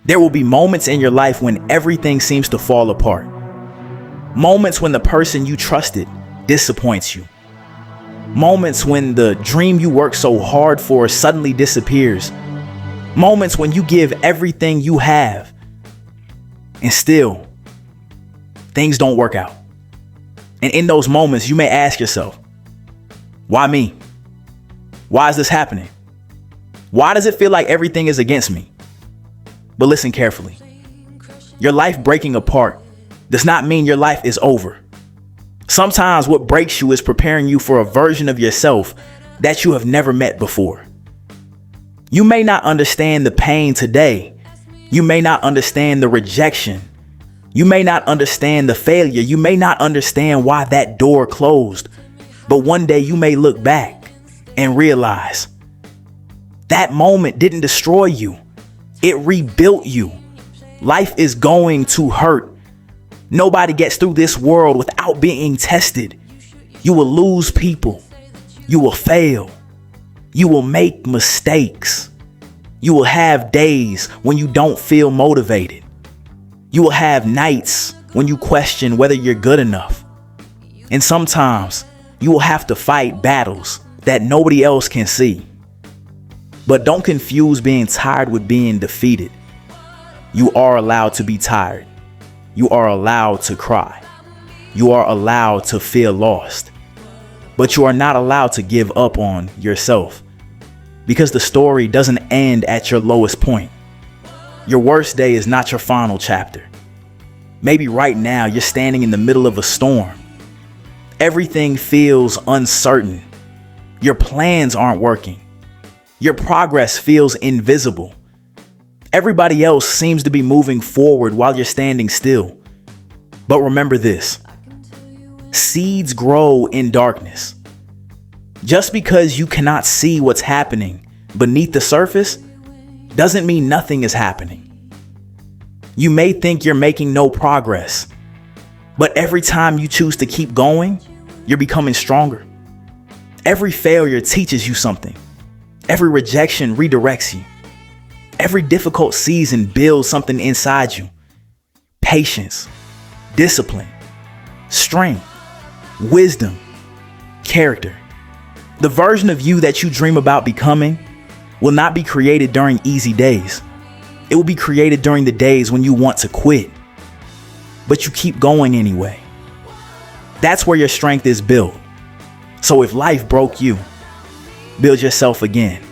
There will be moments in your life when everything seems to fall apart. Moments when the person you trusted disappoints you. Moments when the dream you worked so hard for suddenly disappears. Moments when you give everything you have and still things don't work out. And in those moments, you may ask yourself, why me? Why is this happening? Why does it feel like everything is against me? But listen carefully. Your life breaking apart does not mean your life is over. Sometimes what breaks you is preparing you for a version of yourself that you have never met before. You may not understand the pain today. You may not understand the rejection. You may not understand the failure. You may not understand why that door closed. But one day you may look back and realize that moment didn't destroy you. It rebuilt you. Life is going to hurt. Nobody gets through this world without being tested. You will lose people. You will fail. You will make mistakes. You will have days when you don't feel motivated. You will have nights when you question whether you're good enough. And sometimes you will have to fight battles that nobody else can see. But don't confuse being tired with being defeated. You are allowed to be tired. You are allowed to cry. You are allowed to feel lost. But you are not allowed to give up on yourself, because the story doesn't end at your lowest point. Your worst day is not your final chapter. Maybe right now you're standing in the middle of a storm. Everything feels uncertain. Your plans aren't working. Your progress feels invisible. Everybody else seems to be moving forward while you're standing still. But remember this: seeds grow in darkness. Just because you cannot see what's happening beneath the surface doesn't mean nothing is happening. You may think you're making no progress, but every time you choose to keep going, you're becoming stronger. Every failure teaches you something. Every rejection redirects you. Every difficult season builds something inside you: patience, discipline, strength, wisdom, character. The version of you that you dream about becoming will not be created during easy days. It will be created during the days when you want to quit, but you keep going anyway. That's where your strength is built. So if life broke you, build yourself again.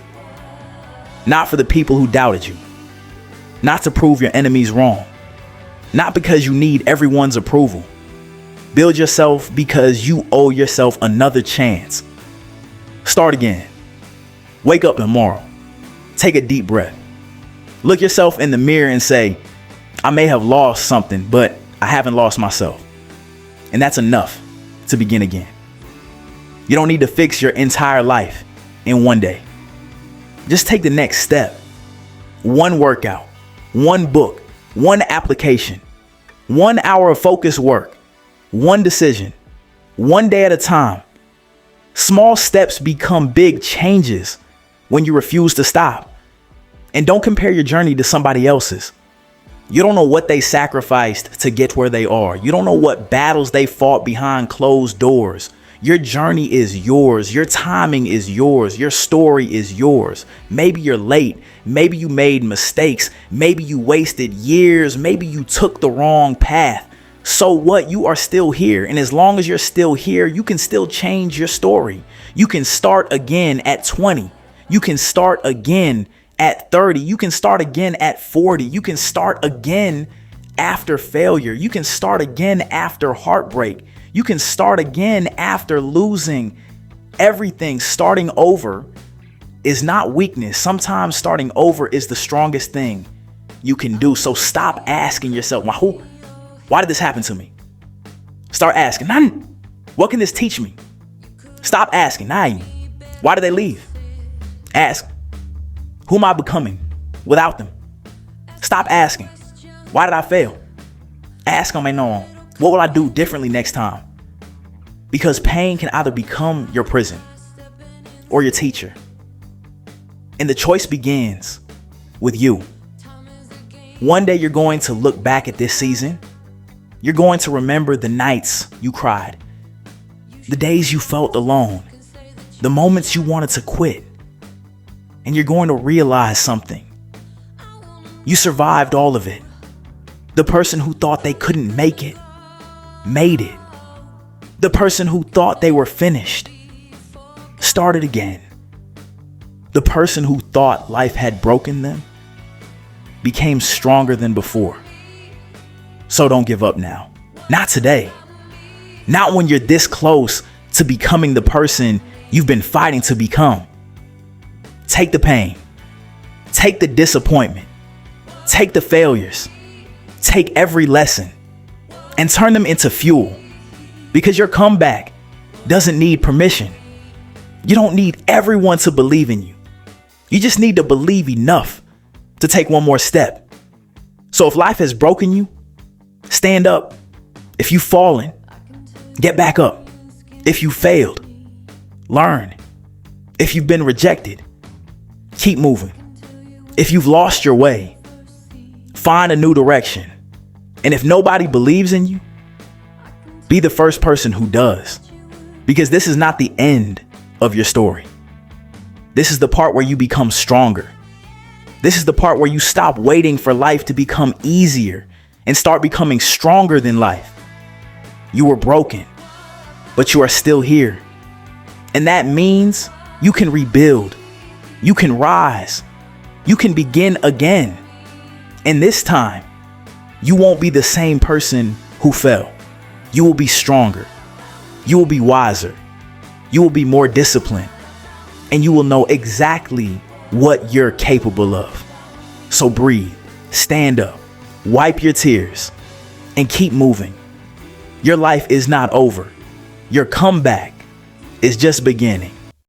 Not for the people who doubted you. Not to prove your enemies wrong. Not because you need everyone's approval. Build yourself because you owe yourself another chance. Start again. Wake up tomorrow. Take a deep breath. Look yourself in the mirror and say, I may have lost something, but I haven't lost myself. And that's enough to begin again. You don't need to fix your entire life in one day. Just take the next step. One workout, one book, one application, 1 hour of focused work, one decision, one day at a time. Small steps become big changes when you refuse to stop. And don't compare your journey to somebody else's. You don't know what they sacrificed to get where they are. You don't know what battles they fought behind closed doors. Your journey is yours. Your timing is yours. Your story is yours. Maybe you're late. Maybe you made mistakes. Maybe you wasted years. Maybe you took the wrong path. So what? You are still here. And as long as you're still here, you can still change your story. You can start again at 20. You can start again at 30. You can start again at 40. You can start again after failure. You can start again after heartbreak. You can start again after losing everything. Starting over is not weakness. Sometimes starting over is the strongest thing you can do. So stop asking yourself, why did this happen to me? Start asking, what can this teach me? Stop asking, why did they leave? Ask, who am I becoming without them? Stop asking, why did I fail? Ask them, what will I do differently next time? Because pain can either become your prison or your teacher. And the choice begins with you. One day you're going to look back at this season. You're going to remember the nights you cried, the days you felt alone, the moments you wanted to quit. And you're going to realize something. You survived all of it. The person who thought they couldn't make it, made it. The person who thought they were finished, started again. The person who thought life had broken them, became stronger than before. So don't give up now. Not today. Not when you're this close to becoming the person you've been fighting to become. Take the pain. Take the disappointment. Take the failures. Take every lesson and turn them into fuel, because your comeback doesn't need permission. You don't need everyone to believe in you. You just need to believe enough to take one more step. So if life has broken you, stand up. If you've fallen, get back up. If you failed, learn. If you've been rejected, keep moving. If you've lost your way, find a new direction. And if nobody believes in you, be the first person who does. Because this is not the end of your story. This is the part where you become stronger. This is the part where you stop waiting for life to become easier and start becoming stronger than life. You were broken, but you are still here. And that means you can rebuild. You can rise. You can begin again. And this time, you won't be the same person who fell. You will be stronger. You will be wiser. You will be more disciplined. And you will know exactly what you're capable of. So breathe, stand up, wipe your tears, and keep moving. Your life is not over. Your comeback is just beginning.